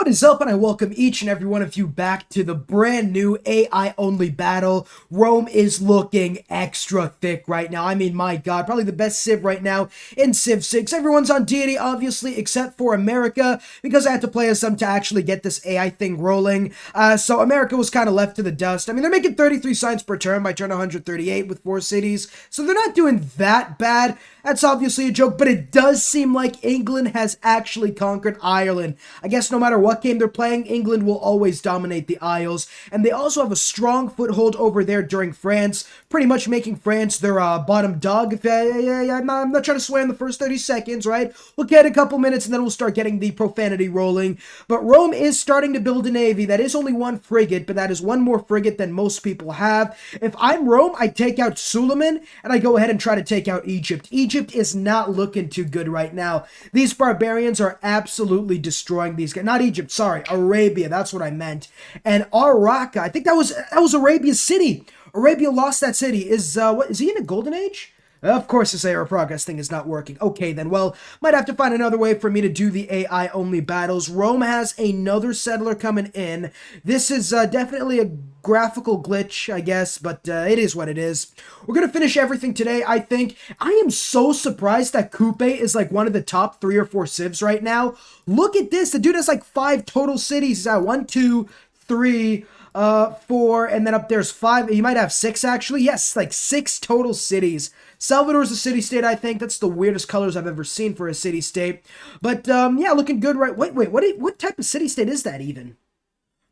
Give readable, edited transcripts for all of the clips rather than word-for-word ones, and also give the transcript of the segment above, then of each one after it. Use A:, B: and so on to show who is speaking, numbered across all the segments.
A: What is up, and I welcome each and every one of you back to the brand new AI-only battle. Rome is looking extra thick right now. I mean, my god, probably the best Civ right now in Civ 6. Everyone's on Deity, obviously, except for America, because I had to play as them to actually get this AI thing rolling. So America was kind of left to the dust. I mean, they're making 33 signs per turn by turn 138 with 4 cities, so they're not doing that bad. That's obviously a joke, but it does seem like England has actually conquered Ireland. I guess no matter what game they're playing, England will always dominate the Isles, and they also have a strong foothold over there during France, pretty much making France their bottom dog. I'm not trying to swear in the first 30 seconds, right? We'll get a couple minutes, and then we'll start getting the profanity rolling. But Rome is starting to build a navy. That is only one frigate, but that is one more frigate than most people have. If I'm Rome, I take out Suleiman, and I go ahead and try to take out Egypt. Egypt is not looking too good right now. These barbarians are absolutely destroying these guys. Not Egypt, sorry, Arabia. That's what I meant. And Ar-Raqqa, I think that was Arabia's city. Arabia lost that city. Is he in a golden age? Of course, this era progress thing is not working. Okay, then, well, might have to find another way for me to do the AI-only battles. Rome has another settler coming in. This is definitely a graphical glitch, I guess, but it is what it is. We're going to finish everything today, I think. I am so surprised that Kublai is like one of the top 3 or 4 civs right now. Look at this. The dude has like 5 total cities. He's at 1, 2, 3... 4, and then up there's 5. He might have 6 actually. Yes, like 6 total cities. Salvador's a city-state, I think. That's the weirdest colors I've ever seen for a city-state. But yeah, looking good, right? Wait, what type of city-state is that even?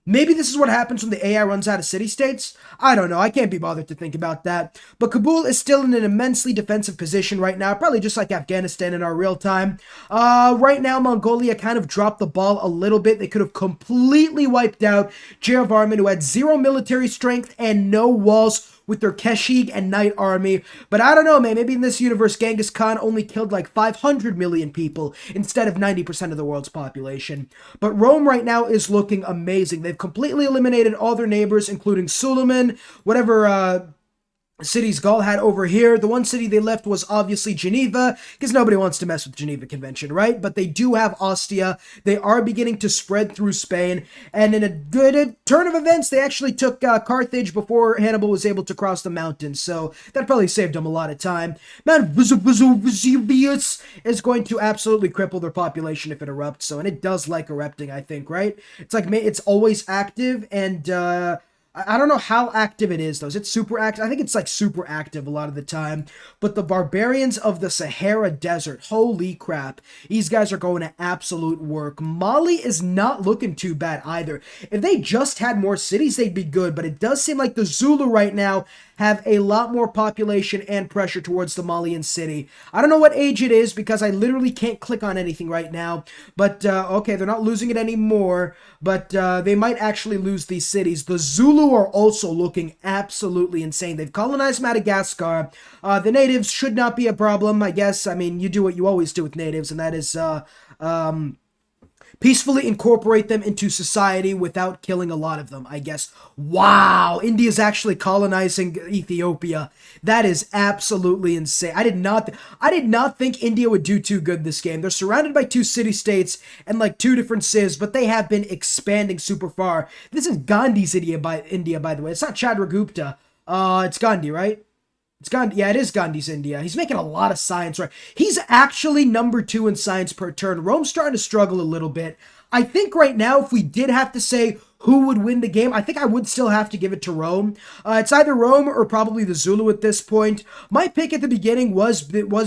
A: Maybe this is what happens when the AI runs out of city-states? I don't know. I can't be bothered to think about that. But Kabul is still in an immensely defensive position right now, probably just like Afghanistan in our real time. Right now, Mongolia kind of dropped the ball a little bit. They could have completely wiped out Jayavarman, who had 0 military strength and no walls, with their Keshig and Knight army. But I don't know, man. Maybe in this universe, Genghis Khan only killed like 500 million people instead of 90% of the world's population. But Rome right now is looking amazing. They've completely eliminated all their neighbors, including Suleiman, whatever cities Gaul had over here. The one city they left was obviously Geneva, because nobody wants to mess with Geneva Convention, right? But they do have Ostia. They are beginning to spread through Spain, and in a good turn of events, they actually took Carthage before Hannibal was able to cross the mountains, so that probably saved them a lot of time. Man, Vesuvius is going to absolutely cripple their population if it erupts, so, and it does like erupting, I think, right? It's like, it's always active, and, I don't know how active it is, though. Is it super active? I think it's like super active a lot of the time. But the barbarians of the Sahara Desert, holy crap. These guys are going to absolute work. Mali is not looking too bad either. If they just had more cities, they'd be good. But it does seem like the Zulu right now have a lot more population and pressure towards the Malian city. I don't know what age it is because I literally can't click on anything right now. But, okay, they're not losing it anymore. But they might actually lose these cities. The Zulu are also looking absolutely insane. They've colonized Madagascar. The natives should not be a problem, I guess. I mean, you do what you always do with natives, and that is peacefully incorporate them into society without killing a lot of them, I guess. Wow, India's actually colonizing Ethiopia. That is absolutely insane. I did not think India would do too good this game. They're surrounded by 2 city-states and like 2 different civs, but they have been expanding super far. This is Gandhi's India, by the way. It's not Chandragupta. It's Gandhi, right? It's Gandhi. Yeah, it is Gandhi's India. He's making a lot of science, right? He's actually number 2 in science per turn. Rome's starting to struggle a little bit. I think right now, if we did have to say who would win the game, I think I would still have to give it to Rome. It's either Rome or probably the Zulu at this point. My pick at the beginning was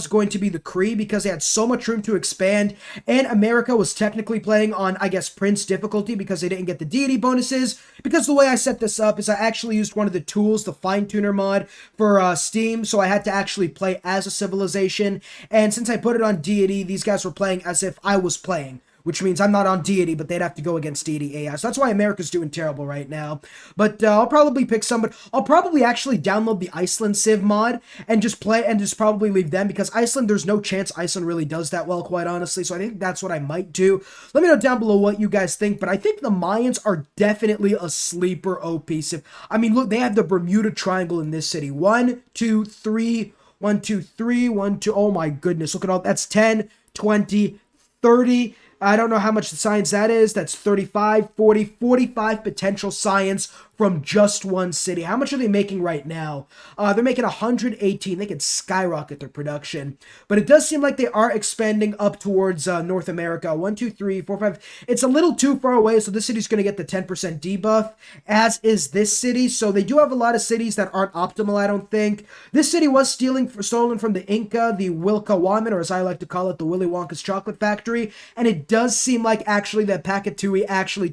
A: going to be the Cree because they had so much room to expand, and America was technically playing on, I guess, Prince difficulty because they didn't get the deity bonuses. Because the way I set this up is I actually used one of the tools, the Fine Tuner mod for Steam, so I had to actually play as a civilization, and since I put it on deity, these guys were playing as if I was playing, which means I'm not on Deity, but they'd have to go against Deity AI. So that's why America's doing terrible right now. But I'll probably pick somebody. I'll probably actually download the Iceland Civ mod and just play and just probably leave them because Iceland, there's no chance Iceland really does that well, quite honestly. So I think that's what I might do. Let me know down below what you guys think, but I think the Mayans are definitely a sleeper OP Civ. I mean, look, they have the Bermuda Triangle in this city. 1, 2, 3, 1, 2, 3, 1, 2. Oh my goodness, look at all, that's 10, 20, 30. I don't know how much science that is. That's 35, 40, 45 potential science from just one city. How much are they making right now? They're making 118. They could skyrocket their production. But it does seem like they are expanding up towards North America. 1, 2, 3, 4, 5. It's a little too far away, so this city's going to get the 10% debuff, as is this city. So they do have a lot of cities that aren't optimal, I don't think. This city was stolen from the Inca, the Wilcawaman, or as I like to call it, the Willy Wonka's chocolate factory. And it does seem like actually that Pakatui actually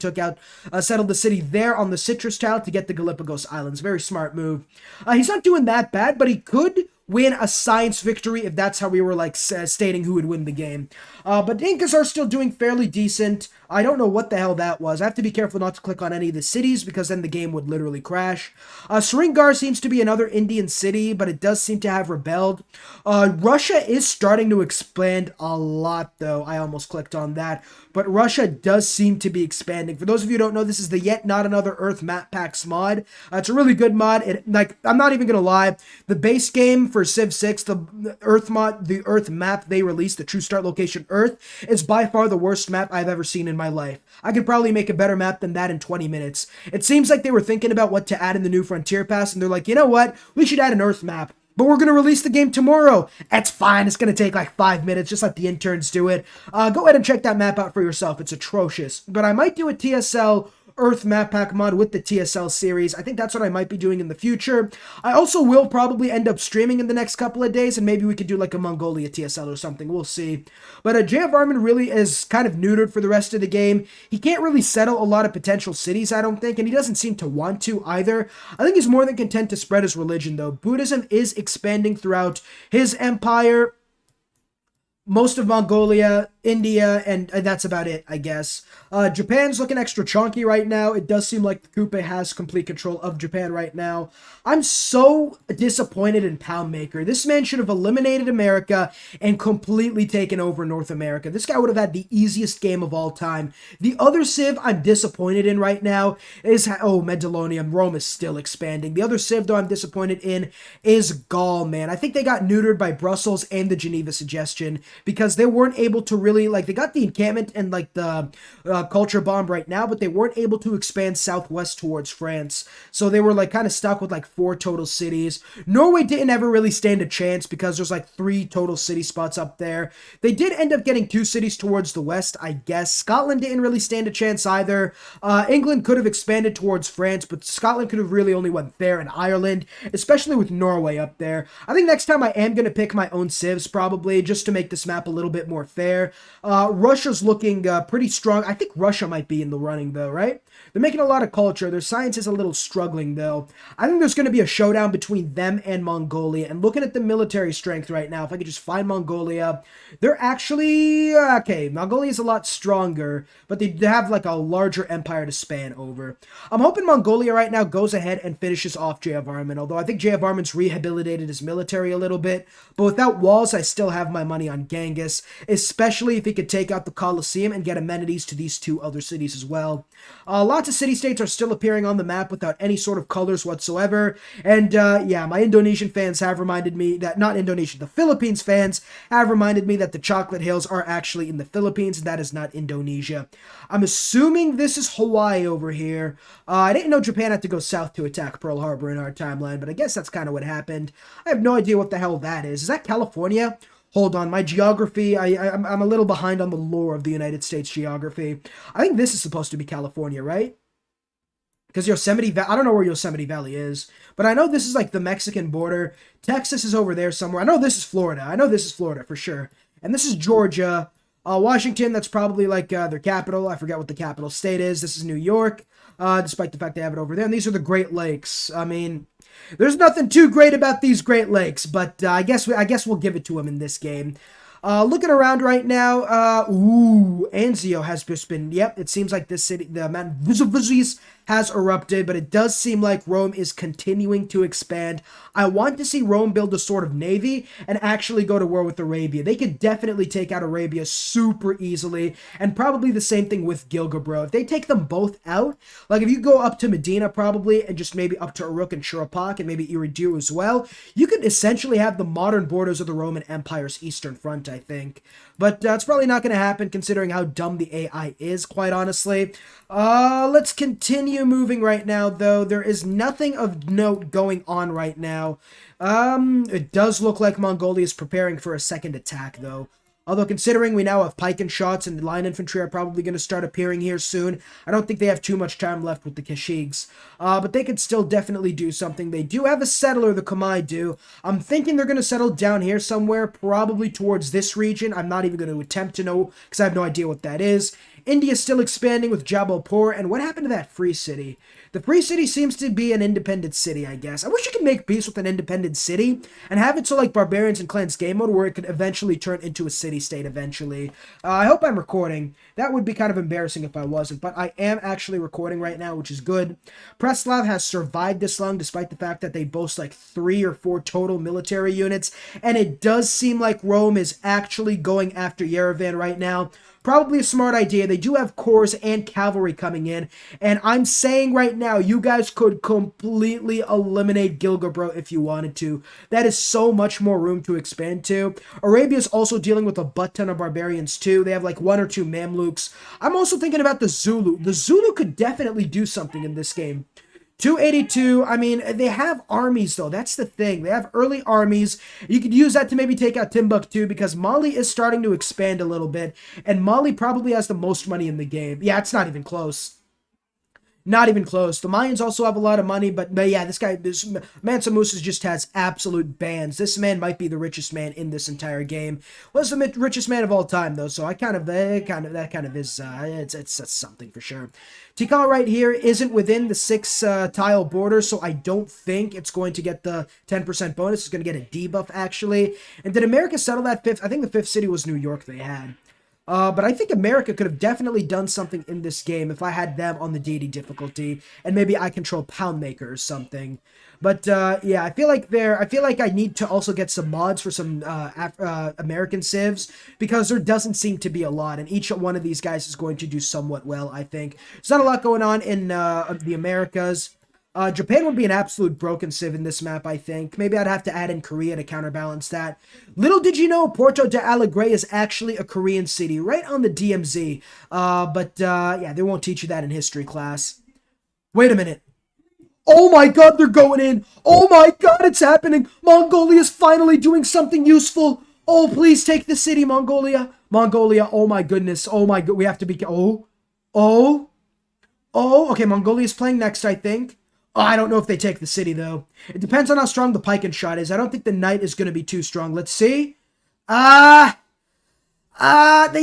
A: settled the city there on the citrus tile to get the Galapagos Islands. Very smart move. He's not doing that bad, but he could win a science victory if that's how we were like stating who would win the game. But the Incas are still doing fairly decent. I don't know what the hell that was. I have to be careful not to click on any of the cities because then the game would literally crash. Sringar seems to be another Indian city, but it does seem to have rebelled. Russia is starting to expand a lot, though. I almost clicked on that. But Russia does seem to be expanding. For those of you who don't know, this is the Yet Not Another Earth map packs mod. It's a really good mod. I'm not even going to lie. The base game for Civ 6, the Earth map they released, the True Start Location Earth, is by far the worst map I've ever seen in my life. I could probably make a better map than that in 20 minutes. It seems like they were thinking about what to add in the new Frontier Pass, and they're like, you know what? We should add an Earth map. But we're going to release the game tomorrow. That's fine. It's going to take like 5 minutes. Just let the interns do it. Go ahead and check that map out for yourself. It's atrocious. But I might do a TSL Earth map pack mod with the TSL series. I think that's what I might be doing in the future. I also will probably end up streaming in the next couple of days, and maybe we could do like a Mongolia TSL or something. We'll see. But J.F. Armin really is kind of neutered for the rest of the game. He can't really settle a lot of potential cities, I don't think, and he doesn't seem to want to either. I think he's more than content to spread his religion, though. Buddhism is expanding throughout his empire, most of Mongolia, India, and that's about it, I guess. Japan's looking extra chunky right now. It does seem like the Kupe has complete control of Japan right now. I'm so disappointed in Poundmaker. This man should have eliminated America and completely taken over North America. This guy would have had the easiest game of all time. The other Civ I'm disappointed in right now is, Medellonium. Rome is still expanding. The other Civ, though, I'm disappointed in is Gaul, man. I think they got neutered by Brussels and the Geneva Suggestion because they weren't able to really, they got the encampment and the culture bomb right now, but they weren't able to expand southwest towards France. So they were kind of stuck with 4 total cities. Norway didn't ever really stand a chance because there's 3 total city spots up there. They did end up getting 2 cities towards the west, I guess. Scotland didn't really stand a chance either. England could have expanded towards France, but Scotland could have really only went there, and Ireland, especially with Norway up there. I think next time I am going to pick my own civs probably, just to make this map a little bit more fair. Russia's looking pretty strong. I think Russia might be in the running, though, right? They're making a lot of culture. Their science is a little struggling, though. I think there's going to be a showdown between them and Mongolia. And looking at the military strength right now, if I could just find Mongolia, they're actually... okay, Mongolia's a lot stronger, but they have a larger empire to span over. I'm hoping Mongolia right now goes ahead and finishes off J.F. Armin, although I think J.F. Armin's rehabilitated his military a little bit. But without walls, I still have my money on Genghis, especially if he could take out the Colosseum and get amenities to these 2 other cities as well. Lots of city-states are still appearing on the map without any sort of colors whatsoever. And yeah, my Indonesian fans have reminded me that, not Indonesian, the Philippines fans have reminded me that the Chocolate Hills are actually in the Philippines, and that is not Indonesia. I'm assuming this is Hawaii over here. I didn't know Japan had to go south to attack Pearl Harbor in our timeline, but I guess that's kind of what happened. I have no idea what the hell that is. Is that California? Hold on, my geography, I'm a little behind on the lore of the United States geography. I think this is supposed to be California, right? Because Yosemite Valley, I don't know where Yosemite Valley is, but I know this is the Mexican border. Texas is over there somewhere. I know this is Florida. I know this is Florida for sure. And this is Georgia. Washington, that's probably their capital. I forget what the capital state is. This is New York, despite the fact they have it over there. And these are the Great Lakes. I mean, there's nothing too great about these Great Lakes, but I guess we'll give it to them in this game. Looking around right now, Anzio has just been, yep, it seems like this city, the Mount Vesuvius has erupted, but it does seem like Rome is continuing to expand. I want to see Rome build a sort of navy and actually go to war with Arabia. They could definitely take out Arabia super easily, and probably the same thing with Gilgabro. If they take them both out, if you go up to Medina probably, and just maybe up to Uruk and Shurapak, and maybe Eridu as well, you could essentially have the modern borders of the Roman Empire's eastern front I think. But it's probably not going to happen considering how dumb the AI is, quite honestly. Let's continue moving right now, though. There is nothing of note going on right now. It does look like Mongolia is preparing for a second attack, though. Although considering we now have pike and shots and line infantry are probably going to start appearing here soon, I don't think they have too much time left with the Kashigs. But they could still definitely do something. They do have a settler, the Khmer do. I'm thinking they're going to settle down here somewhere, probably towards this region. I'm not even going to attempt to know, because I have no idea what that is. India's still expanding with Jabalpur, and what happened to that free city? The free city seems to be an independent city, I guess. I wish you could make peace with an independent city and have it so like Barbarians and Clans game mode where it could eventually turn into a city-state eventually. I hope I'm recording. That would be kind of embarrassing if I wasn't, but I am actually recording right now, which is good. Preslav has survived this long despite the fact that they boast like 3 or 4 total military units, and it does seem like Rome is actually going after Yerevan right now. Probably a smart idea. They do have corps and cavalry coming in, and I'm saying right now, you guys could completely eliminate Gilgabro if you wanted to. That is so much more room to expand to. Arabia's also dealing with a butt ton of barbarians too. They have like 1 or 2 Mamluks. I'm also thinking about the Zulu. The Zulu could definitely do something in this game. 282, I mean, they have armies, though. That's the thing. They have early armies. You could use that to maybe take out Timbuktu, because Mali is starting to expand a little bit, and Mali probably has the most money in the game. Yeah, it's not even close. Not even close. The Mayans also have a lot of money, but yeah, this Mansa Musa just has absolute bans. This man might be the richest man in this entire game. Was the richest man of all time, though, so that kind of is, it's something for sure. Tikal right here isn't within the 6 tile border, so I don't think it's going to get the 10% bonus. It's going to get a debuff, actually. And did America settle that 5th? I think the 5th city was New York they had. But I think America could have definitely done something in this game if I had them on the deity difficulty, and maybe I control Poundmaker or something. But yeah, I feel like I need to also get some mods for some American civs, because there doesn't seem to be a lot, and each one of these guys is going to do somewhat well, I think. There's not a lot going on in the Americas. Japan would be an absolute broken civ in this map, I think. Maybe I'd have to add in Korea to counterbalance that. Little did you know, Porto de Alegre is actually a Korean city, right on the DMZ. Yeah, they won't teach you that in history class. Wait a minute. Oh my god, they're going in! Oh my god, it's happening! Mongolia is finally doing something useful! Oh, please take the city, Mongolia! Mongolia, oh my goodness, oh my god, we have to be... okay, Mongolia is playing next, I think. Oh, I don't know if they take the city, though. It depends on how strong the pike and shot is. I don't think the knight is going to be too strong. Let's see. They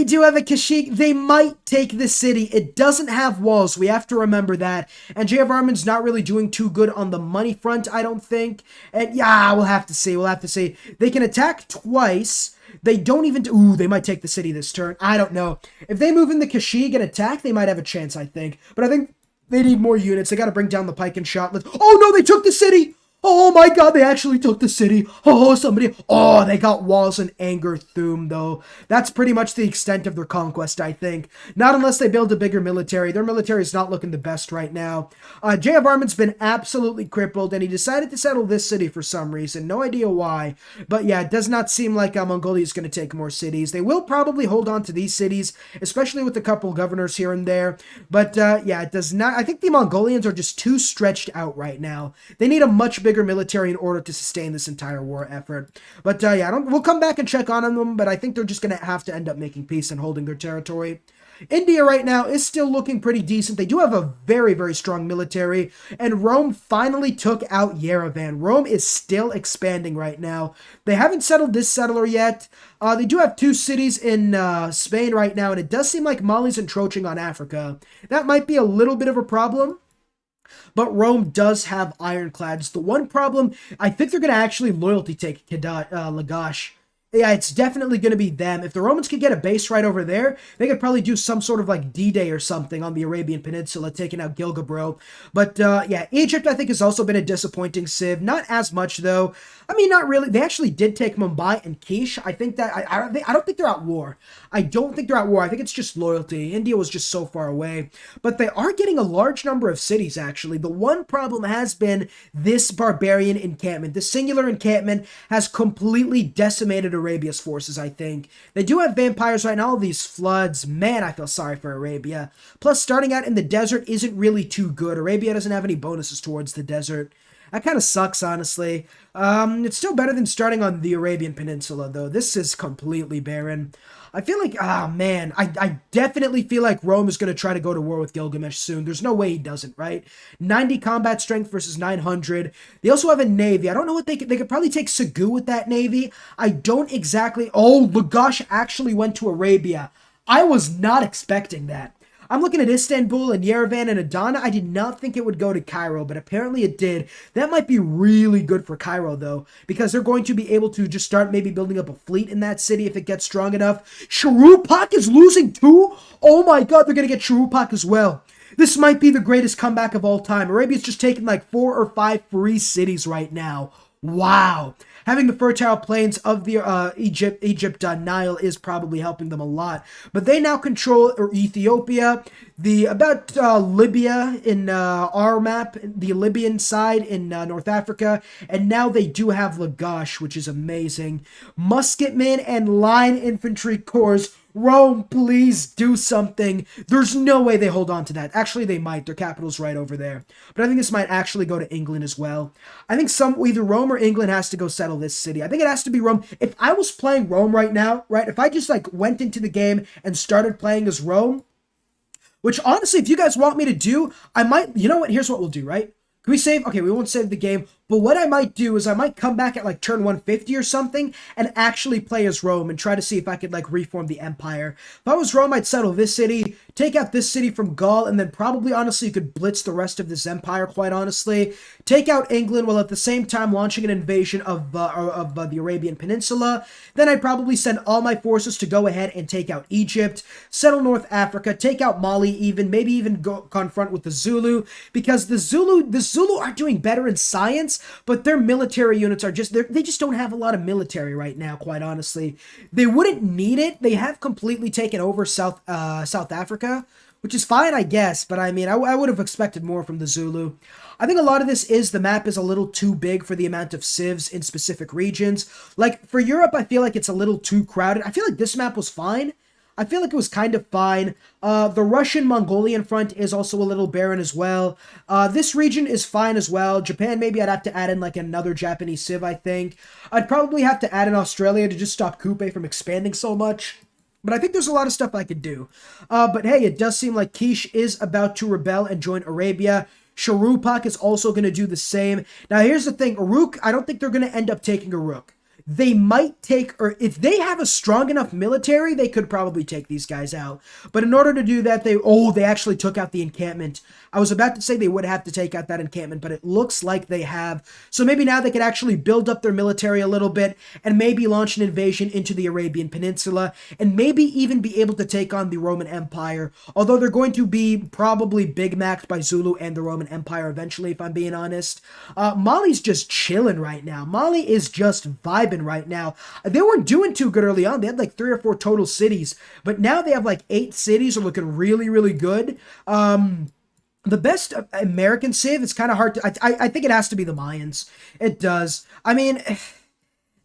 A: do have a Kashik. They might take the city. It doesn't have walls. We have to remember that. And Jayavarman's not really doing too good on the money front, I don't think. And yeah, we'll have to see. We'll have to see. They can attack twice. They don't even... Ooh, they might take the city this turn. I don't know. If they move in the Kashig and attack, they might have a chance, I think. But I think... they need more units. They got to bring down the pike and shot. Oh, no, they took the city. Oh, my God, they actually took the city. Oh, somebody. Oh, they got walls and anger Thum, though. That's pretty much the extent of their conquest, I think. Not unless they build a bigger military. Their military is not looking the best right now. Jayavarman's been absolutely crippled, and he decided to settle this city for some reason. No idea why. But yeah, it does not seem like Mongolia is going to take more cities. They will probably hold on to these cities, especially with a couple governors here and there. But yeah, it does not. I think the Mongolians are just too stretched out right now. They need a much bigger military in order to sustain this entire war effort. But yeah, we'll come back and check on them, but I think they're just going to have to end up making peace and holding their territory. India right now is still looking pretty decent. They do have a very, very strong military, and Rome finally took out Yerevan. Rome is still expanding right now. They haven't settled this settler yet. They do have 2 cities in Spain right now, and it does seem like Mali's encroaching on Africa. That might be a little bit of a problem. But Rome does have ironclads. The one problem, I think they're going to actually loyalty take Lagash. Yeah, it's definitely going to be them. If the Romans could get a base right over there, they could probably do some sort of like D-Day or something on the Arabian Peninsula, taking out Gilgabro. But yeah, Egypt I think has also been a disappointing civ. Not as much though. I mean, not really. They actually did take Mumbai and Quiche. I think that I don't think they're at war. I don't think they're at war. I think it's just loyalty. India was just so far away. But they are getting a large number of cities, actually. The one problem has been this barbarian encampment. The singular encampment has completely decimated Arabia's forces, I think. They do have vampires right now, all these floods. Man, I feel sorry for Arabia. Plus, starting out in the desert isn't really too good. Arabia doesn't have any bonuses towards the desert. That kind of sucks, honestly. It's still better than starting on the Arabian Peninsula, though. This is completely barren. I feel like, man, I definitely feel like Rome is going to try to go to war with Gilgamesh soon. There's no way he doesn't, right? 90 combat strength versus 900. They also have a navy. I don't know what they could probably take Segu with that navy. I don't exactly. Oh, Lagash actually went to Arabia. I was not expecting that. I'm looking at Istanbul and Yerevan and Adana. I did not think it would go to Cairo, but apparently it did. That might be really good for Cairo, though, because they're going to be able to just start maybe building up a fleet in that city if it gets strong enough. Shuruppak is losing too? Oh my god, they're going to get Shuruppak as well. This might be the greatest comeback of all time. Arabia's just taken like 4 or 5 free cities right now. Wow. Having the fertile plains of the Egypt Nile is probably helping them a lot. But they now control Ethiopia, Libya in our map, the Libyan side in North Africa, and now they do have Lagash, which is amazing. Musketmen and line infantry corps. Rome, please do something. There's no way they hold on to that. Actually, they might. Their capital's right over there. But I think this might actually go to England as well. I think either Rome or England has to go settle this city. I think it has to be Rome. If I was playing Rome right now, right, if I just like went into the game and started playing as Rome, which honestly, if you guys want me to do, I might, you know what, here's what we'll do, right? Can we save? Okay, we won't save the game. But what I might do is I might come back at like turn 150 or something and actually play as Rome and try to see if I could like reform the empire. If I was Rome, I'd settle this city, take out this city from Gaul, and then probably honestly you could blitz the rest of this empire, quite honestly. Take out England while at the same time launching an invasion of the Arabian Peninsula. Then I'd probably send all my forces to go ahead and take out Egypt, settle North Africa, take out Mali even, maybe even go confront with the Zulu, because the Zulu are doing better in science, but their military units are they just don't have a lot of military right now, quite honestly. They wouldn't need it. They have completely taken over South Africa, which is fine, I guess, but I mean, I would have expected more from the Zulu. I think a lot of this is the map is a little too big for the amount of civs in specific regions. Like, for Europe, I feel like it's a little too crowded. I feel like this map was fine. I feel like it was kind of fine. The Russian-Mongolian front is also a little barren as well. This region is fine as well. Japan, maybe I'd have to add in like another Japanese civ, I think. I'd probably have to add in Australia to just stop Kupe from expanding so much. But I think there's a lot of stuff I could do. But hey, it does seem like Kish is about to rebel and join Arabia. Shuruppak is also going to do the same. Now, here's the thing. Uruk, I don't think they're going to end up taking Uruk. They might take, or if they have a strong enough military, they could probably take these guys out. But in order to do that, they actually took out the encampment. I was about to say they would have to take out that encampment, but it looks like they have. So maybe now they could actually build up their military a little bit and maybe launch an invasion into the Arabian Peninsula and maybe even be able to take on the Roman Empire. Although they're going to be probably Big Mac'd by Zulu and the Roman Empire eventually, if I'm being honest. Mali's just chilling right now. Mali is just vibing right now. They weren't doing too good early on. They had like 3 or 4 total cities, but now they have like 8 cities are looking really, really good. The best American civ, it's kind of hard to, I think it has to be the Mayans. It does. I mean,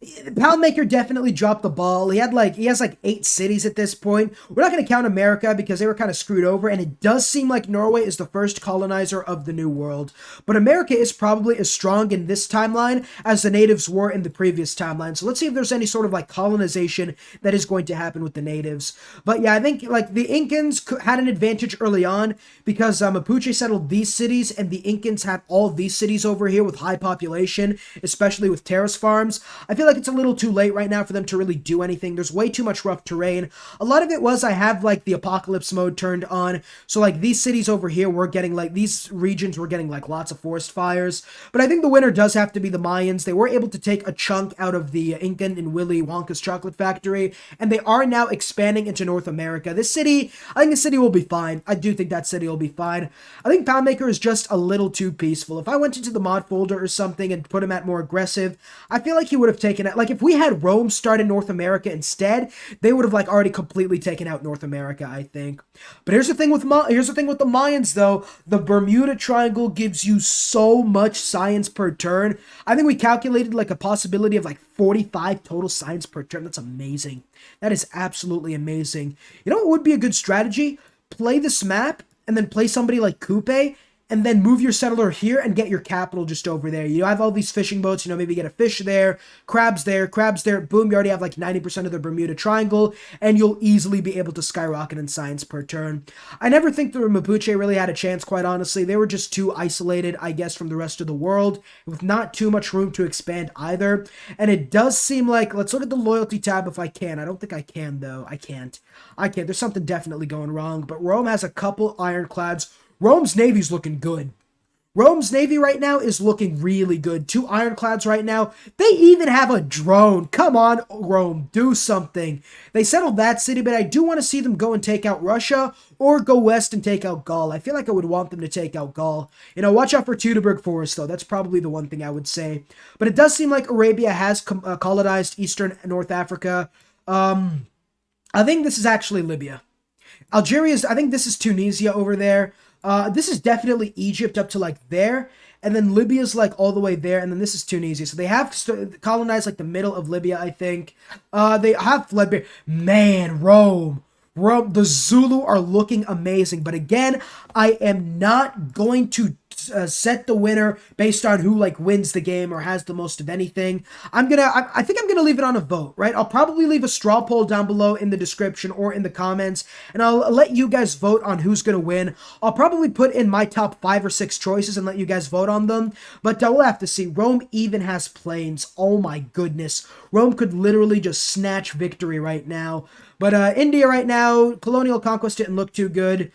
A: Poundmaker definitely dropped the ball. He has like 8 cities at this point. We're not going to count America because they were kind of screwed over, and it does seem like Norway is the first colonizer of the New World. But America is probably as strong in this timeline as the natives were in the previous timeline. So let's see if there's any sort of like colonization that is going to happen with the natives. But yeah, I think like the Incans had an advantage early on because Mapuche settled these cities, and the Incans had all these cities over here with high population, especially with terrace farms. I feel like it's a little too late right now for them to really do anything. There's way too much rough terrain. A lot of it was I have like the apocalypse mode turned on. So like these cities over here were getting like, these regions were getting like lots of forest fires. But I think the winner does have to be the Mayans. They were able to take a chunk out of the Incan in Willy Wonka's chocolate factory, and they are now expanding into North America. This city, I think the city will be fine. I do think that city will be fine. I think Poundmaker is just a little too peaceful. If I went into the mod folder or something and put him at more aggressive, I feel like he would have taken taken out. Like, if we had Rome start in North America instead, they would have, like, already completely taken out North America, I think. But here's the thing with the Mayans, though. The Bermuda Triangle gives you so much science per turn. I think we calculated, like, a possibility of, like, 45 total science per turn. That's amazing. That is absolutely amazing. You know what would be a good strategy? Play this map, and then play somebody like Coupe, and then move your settler here and get your capital just over there. You have all these fishing boats, maybe get a fish there, crabs there, boom, you already have like 90% of the Bermuda Triangle, and you'll easily be able to skyrocket in science per turn. I never think the Mapuche really had a chance, quite honestly. They were just too isolated, I guess, from the rest of the world, with not too much room to expand either. And it does seem like, let's look at the loyalty tab if I can. I don't think I can, though. I can't. There's something definitely going wrong, but Rome has a couple ironclads. Rome's navy's looking good. Rome's navy right now is looking really good. 2 ironclads right now. They even have a drone. Come on, Rome, do something. They settled that city, but I do want to see them go and take out Russia or go west and take out Gaul. I feel like I would want them to take out Gaul. Watch out for Teutoburg Forest, though. That's probably the one thing I would say. But it does seem like Arabia has colonized Eastern North Africa. I think this is actually Libya. Algeria's, I think this is Tunisia over there. This is definitely Egypt up to like there, and then Libya's like all the way there, and then this is Tunisia. So they have colonized like the middle of Libya, I think. They have fled. Man, Rome, the Zulu are looking amazing. But again, I am not going to set the winner based on who like wins the game or has the most of anything. I think I'm gonna leave it on a vote, right? I'll probably leave a straw poll down below in the description or in the comments, and I'll let you guys vote on who's gonna win. I'll probably put in my top 5 or 6 choices and let you guys vote on them, but we'll have to see. Rome even has planes. Oh my goodness. Rome could literally just snatch victory right now. But India right now, colonial conquest didn't look too good.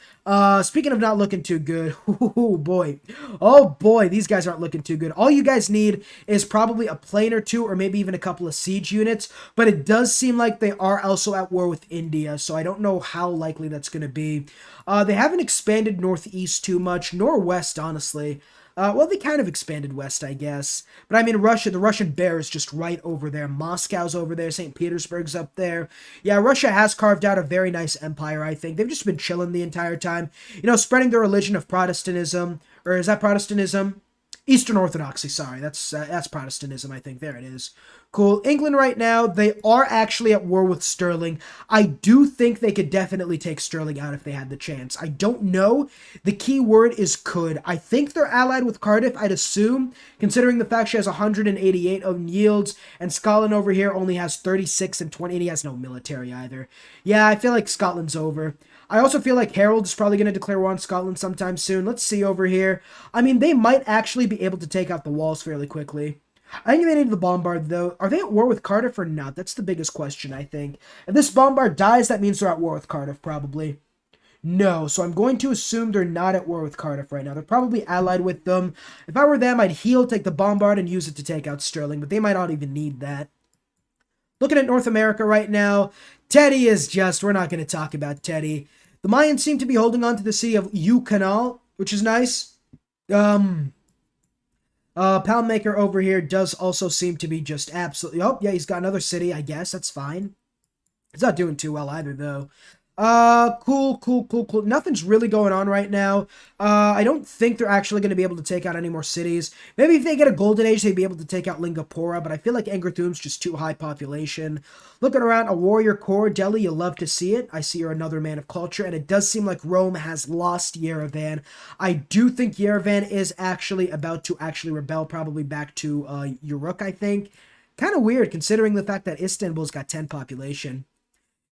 A: Speaking of not looking too good, oh boy, these guys aren't looking too good. All you guys need is probably a plane or 2, or maybe even a couple of siege units. But it does seem like they are also at war with India, so I don't know how likely that's going to be. They haven't expanded northeast too much, nor west, honestly. Well, they kind of expanded west, I guess. But I mean, Russia, the Russian bear is just right over there. Moscow's over there. St. Petersburg's up there. Yeah, Russia has carved out a very nice empire, I think. They've just been chilling the entire time. Spreading the religion of Protestantism. Or is that Protestantism? Eastern Orthodoxy, sorry. That's Protestantism, I think. There it is. Cool. England right now, they are actually at war with Sterling. I do think they could definitely take Sterling out if they had the chance. I don't know. The key word is could. I think they're allied with Cardiff, I'd assume, considering the fact she has 188 on yields, and Scotland over here only has 36 and 20, and he has no military either. Yeah, I feel like Scotland's over. I also feel like Harold is probably going to declare war on Scotland sometime soon. Let's see over here. I mean, they might actually be able to take out the walls fairly quickly. I think they need the bombard, though. Are they at war with Cardiff or not? That's the biggest question, I think. If this bombard dies, that means they're at war with Cardiff, probably. No, so I'm going to assume they're not at war with Cardiff right now. They're probably allied with them. If I were them, I'd heal, take the bombard, and use it to take out Sterling, but they might not even need that. Looking at North America right now, Teddy is just, we're not going to talk about Teddy. The Mayans seem to be holding on to the city of Yucanal, which is nice. Poundmaker over here does also seem to be just absolutely... Oh, yeah, he's got another city, I guess. That's fine. He's not doing too well either, though. Cool. Nothing's really going on right now. I don't think they're actually going to be able to take out any more cities. Maybe if they get a golden age, they'd be able to take out Lingapura, but I feel like Angrathum's just too high population. Looking around, a warrior core, Delhi, you love to see it. I see you're another man of culture, and it does seem like Rome has lost Yerevan. I do think Yerevan is actually about to rebel, probably back to Uruk, I think. Kind of weird, considering the fact that Istanbul's got 10 population.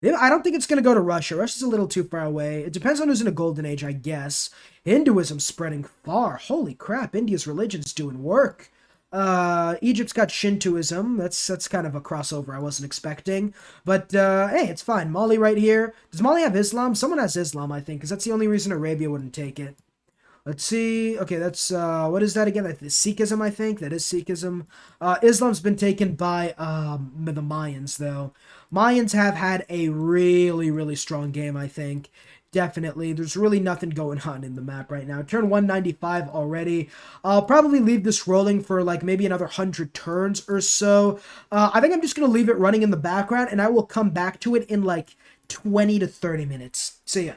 A: I don't think it's going to go to Russia. Russia's a little too far away. It depends on who's in a golden age, I guess. Hinduism's spreading far. Holy crap, India's religion's doing work. Egypt's got Shintoism. That's kind of a crossover I wasn't expecting. But, hey, it's fine. Mali right here. Does Mali have Islam? Someone has Islam, I think, because that's the only reason Arabia wouldn't take it. Let's see. Okay, that's, what is that again? That's Sikhism, I think. That is Sikhism. Islam's been taken by, the Mayans, though. Mayans have had a really, really strong game, I think. Definitely. There's really nothing going on in the map right now. Turn 195 already. I'll probably leave this rolling for like maybe another 100 turns or so. I think I'm just going to leave it running in the background, and I will come back to it in like 20 to 30 minutes. See ya.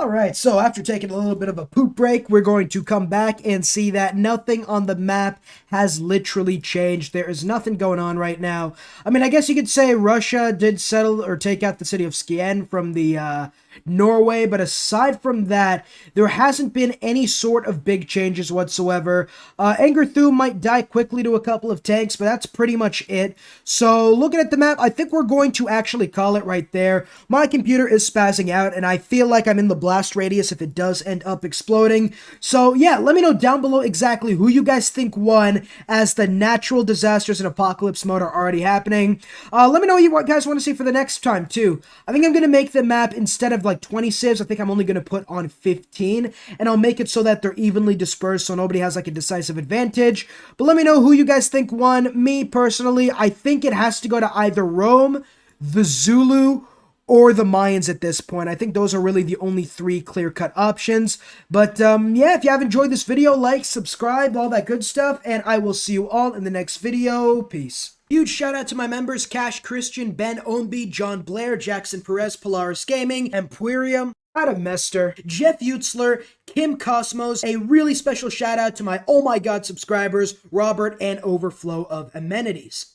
A: Alright, so after taking a little bit of a poop break, we're going to come back and see that nothing on the map has literally changed. There is nothing going on right now. I mean, I guess you could say Russia did settle or take out the city of Skien from the Norway, but aside from that, there hasn't been any sort of big changes whatsoever. Angerthu might die quickly to a couple of tanks, but that's pretty much it. So, looking at the map, I think we're going to actually call it right there. My computer is spazzing out, and I feel like I'm in the blast radius if it does end up exploding. So, yeah, let me know down below exactly who you guys think won, as the natural disasters and apocalypse mode are already happening. Let me know what you guys want to see for the next time, too. I think I'm going to make the map, instead of like 20 civs, I think I'm only going to put on 15, and I'll make it so that they're evenly dispersed so nobody has like a decisive advantage. But let me know who you guys think won. Me, personally, I think it has to go to either Rome, the Zulu, or the Mayans at this point. I think those are really the only three clear-cut options. But yeah, if you have enjoyed this video, like, subscribe, all that good stuff, and I will see you all in the next video. Peace. Huge shout out to my members, Cash Christian, Ben Ownby, John Blair, Jackson Perez, Polaris Gaming, Empyreum, Adam Mester, Jeff Utzler, Kim Cosmos. A really special shout out to my Oh My God subscribers, Robert and Overflow of Amenities.